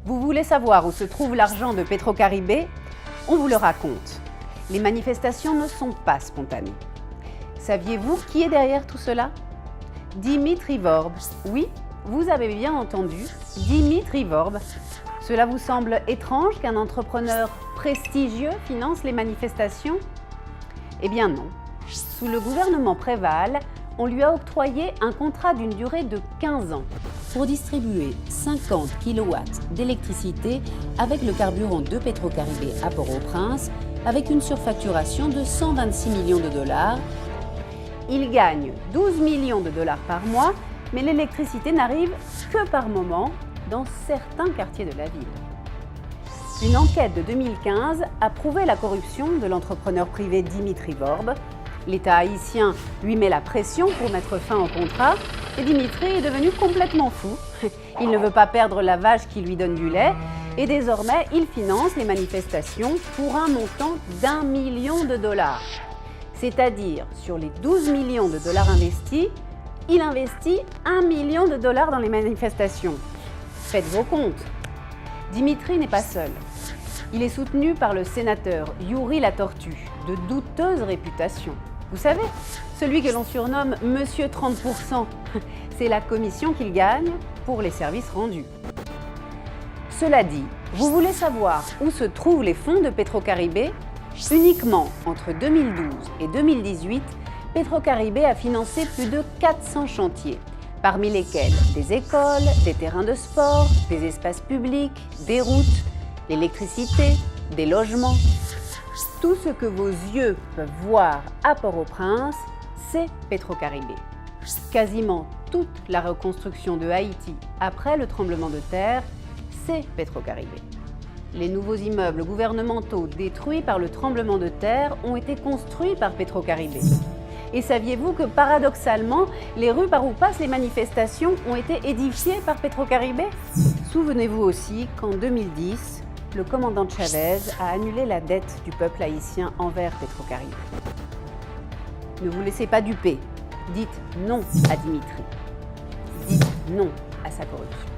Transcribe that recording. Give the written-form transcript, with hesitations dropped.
Vous voulez savoir où se trouve l'argent de Petrocaribé? On vous le raconte. Les manifestations ne sont pas spontanées. Saviez-vous qui est derrière tout cela? Dimitri Vorb. Oui, vous avez bien entendu, Dimitri Vorb. Cela vous semble étrange qu'un entrepreneur prestigieux finance les manifestations? Eh bien non. Sous le gouvernement Préval, on lui a octroyé un contrat d'une durée de 15 ans pour distribuer 50 kW d'électricité avec le carburant de Petrocaribé à Port-au-Prince, avec une surfacturation de 126 millions de dollars. Il gagne 12 millions de dollars par mois, mais l'électricité n'arrive que par moment dans certains quartiers de la ville. Une enquête de 2015 a prouvé la corruption de l'entrepreneur privé Dimitri Vorb. L'État haïtien lui met la pression pour mettre fin au contrat et Dimitri est devenu complètement fou. Il ne veut pas perdre la vache qui lui donne du lait et désormais il finance les manifestations pour un montant d'1 million de dollars. C'est-à-dire, sur les 12 millions de dollars investis, il investit 1 million de dollars dans les manifestations. Faites vos comptes. Dimitri n'est pas seul. Il est soutenu par le sénateur Youri la Tortue, de douteuse réputation. Vous savez, celui que l'on surnomme Monsieur 30%. C'est la commission qu'il gagne pour les services rendus. Cela dit, vous voulez savoir où se trouvent les fonds de Petrocaribé? Uniquement entre 2012 et 2018, Petrocaribé a financé plus de 400 chantiers, parmi lesquels des écoles, des terrains de sport, des espaces publics, des routes, l'électricité, des logements. Tout ce que vos yeux peuvent voir à Port-au-Prince, c'est Petrocaribé. Quasiment toute la reconstruction de Haïti après le tremblement de terre, c'est Petrocaribé. Les nouveaux immeubles gouvernementaux détruits par le tremblement de terre ont été construits par Petrocaribé. Et saviez-vous que paradoxalement, les rues par où passent les manifestations ont été édifiées par Petrocaribé? Souvenez-vous aussi qu'en 2010, le commandant Chavez a annulé la dette du peuple haïtien envers Petrocaribé. Ne vous laissez pas duper. Dites non à Dimitri. Dites non à sa corruption.